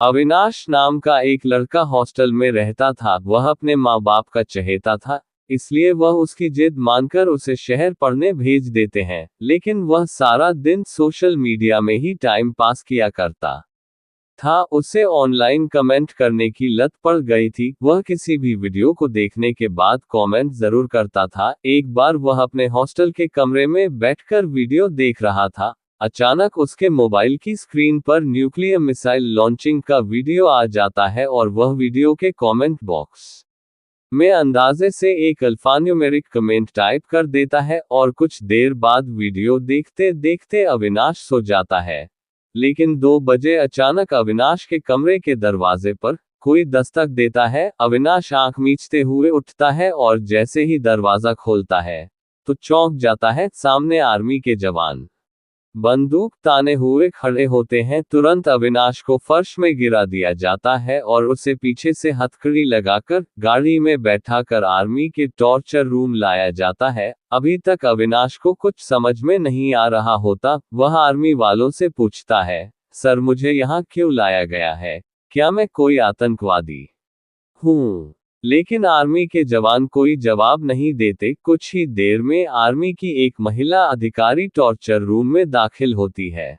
अविनाश नाम का एक लड़का हॉस्टल में रहता था। वह अपने माँ बाप का चहेता था, इसलिए वह उसकी जिद मानकर उसे शहर पढ़ने भेज देते हैं। लेकिन वह सारा दिन सोशल मीडिया में ही टाइम पास किया करता था। उसे ऑनलाइन कमेंट करने की लत पड़ गई थी। वह किसी भी वीडियो को देखने के बाद कमेंट जरूर करता था। एक बार वह अपने हॉस्टल के कमरे में बैठकर वीडियो देख रहा था। अचानक उसके मोबाइल की स्क्रीन पर न्यूक्लियर मिसाइल लॉन्चिंग का वीडियो आ जाता है और वह वीडियो के कमेंट बॉक्स में अंदाजे से एक अल्फान्यूमेरिक कमेंट टाइप कर देता है और कुछ देर बाद वीडियो देखते देखते अविनाश सो जाता है। लेकिन 2 बजे अचानक अविनाश के कमरे के दरवाजे पर कोई दस्तक देता है। अविनाश आंख मीचते हुए उठता है और जैसे ही दरवाजा खोलता है तो चौंक जाता है। सामने आर्मी के जवान बंदूक ताने हुए खड़े होते हैं। तुरंत अविनाश को फर्श में गिरा दिया जाता है और उसे पीछे से हथकड़ी लगाकर गाड़ी में बैठाकर आर्मी के टॉर्चर रूम लाया जाता है। अभी तक अविनाश को कुछ समझ में नहीं आ रहा होता। वह आर्मी वालों से पूछता है, सर मुझे यहाँ क्यों लाया गया है? क्या मैं कोई आतंकवादी हूँ? लेकिन आर्मी के जवान कोई जवाब नहीं देते। कुछ ही देर में आर्मी की एक महिला अधिकारी टॉर्चर रूम में दाखिल होती है।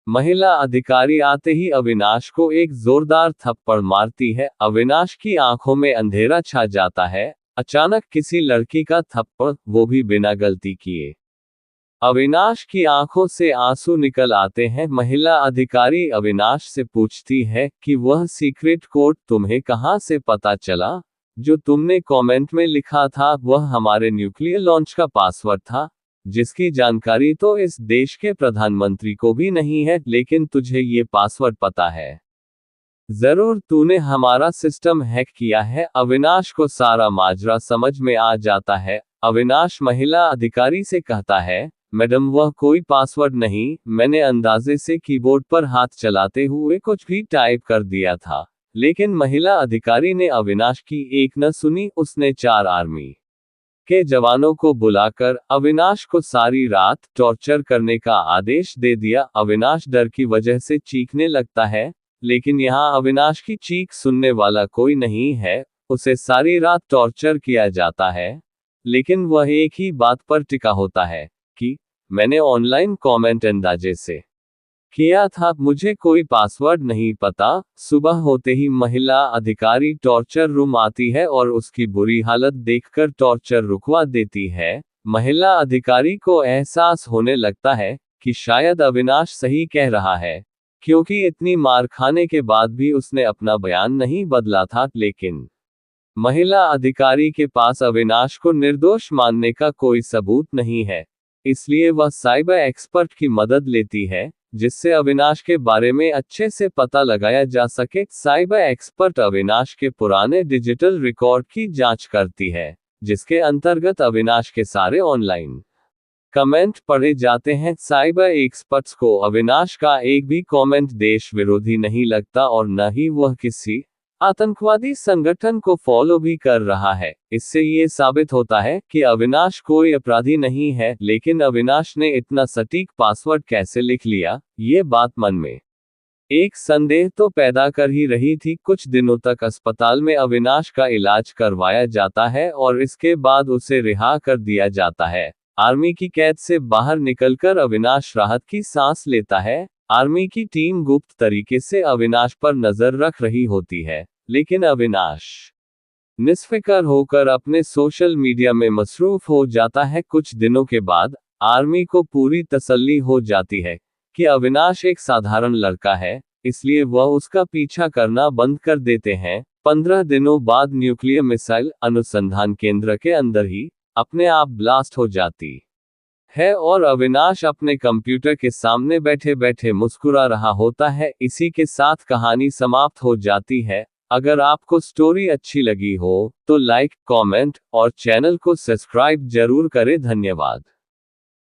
महिला अधिकारी आते ही अविनाश को एक जोरदार थप्पड़ मारती है। अविनाश की आंखों में अंधेरा छा जाता है। अचानक किसी लड़की का थप्पड़, वो भी बिना गलती किए। अविनाश की आंखों से आंसू निकल आते हैं। महिला अधिकारी अविनाश से पूछती है कि वह सीक्रेट कोड तुम्हें कहां से पता चला? जो तुमने कमेंट में लिखा था वह हमारे न्यूक्लियर लॉन्च का पासवर्ड था, जिसकी जानकारी तो इस देश के प्रधानमंत्री को भी नहीं है, लेकिन तुझे ये पासवर्ड पता है। जरूर तूने हमारा सिस्टम हैक किया है। अविनाश को सारा माजरा समझ में आ जाता है। अविनाश महिला अधिकारी से कहता है, मैडम वह कोई पासवर्ड नहीं, मैंने अंदाजे से कीबोर्ड पर हाथ चलाते हुए कुछ भी टाइप कर दिया था। लेकिन महिला अधिकारी ने अविनाश की एक न सुनी। उसने 4 आर्मी के जवानों को बुलाकर अविनाश को सारी रात टॉर्चर करने का आदेश दे दिया। अविनाश डर की वजह से चीखने लगता है, लेकिन यहाँ अविनाश की चीख सुनने वाला कोई नहीं है। उसे सारी रात टॉर्चर किया जाता है, लेकिन वह एक ही बात पर टिका होता है कि मैंने ऑनलाइन कमेंट अंदाजे से किया था, मुझे कोई पासवर्ड नहीं पता। सुबह होते ही महिला अधिकारी टॉर्चर रूम आती है और उसकी बुरी हालत देखकर टॉर्चर रुकवा देती है। महिला अधिकारी को एहसास होने लगता है कि शायद अविनाश सही कह रहा है, क्योंकि इतनी मार खाने के बाद भी उसने अपना बयान नहीं बदला था। लेकिन महिला अधिकारी के पास अविनाश को निर्दोष मानने का कोई सबूत नहीं है, इसलिए वह साइबर एक्सपर्ट की मदद लेती है, जिससे अविनाश के बारे में अच्छे से पता लगाया जा सके। साइबर एक्सपर्ट अविनाश के पुराने डिजिटल रिकॉर्ड की जांच करती है, जिसके अंतर्गत अविनाश के सारे ऑनलाइन कमेंट पढ़े जाते हैं। साइबर एक्सपर्ट्स को अविनाश का एक भी कमेंट देश विरोधी नहीं लगता और न ही वह किसी आतंकवादी संगठन को फॉलो भी कर रहा है। इससे ये साबित होता है कि अविनाश कोई अपराधी नहीं है। लेकिन अविनाश ने इतना सटीक पासवर्ड कैसे लिख लिया, ये बात मन में एक संदेह तो पैदा कर ही रही थी। कुछ दिनों तक अस्पताल में अविनाश का इलाज करवाया जाता है और इसके बाद उसे रिहा कर दिया जाता है। आर्मी की कैद से बाहर निकलकर अविनाश राहत की सांस लेता है। आर्मी की टीम गुप्त तरीके से अविनाश पर नजर रख रही होती है, लेकिन अविनाश निस्फिकर होकर अपने सोशल मीडिया में मसरूफ हो जाता है। कुछ दिनों के बाद आर्मी को पूरी तसल्ली हो जाती है कि अविनाश एक साधारण लड़का है, इसलिए वह उसका पीछा करना बंद कर देते हैं। 15 दिनों बाद न्यूक्लियर मिसाइल अनुसंधान केंद्र के अंदर ही अपने आप ब्लास्ट हो जाती है और अविनाश अपने कंप्यूटर के सामने बैठे बैठे मुस्कुरा रहा होता है। इसी के साथ कहानी समाप्त हो जाती है। अगर आपको स्टोरी अच्छी लगी हो तो लाइक, कमेंट और चैनल को सब्सक्राइब जरूर करें। धन्यवाद।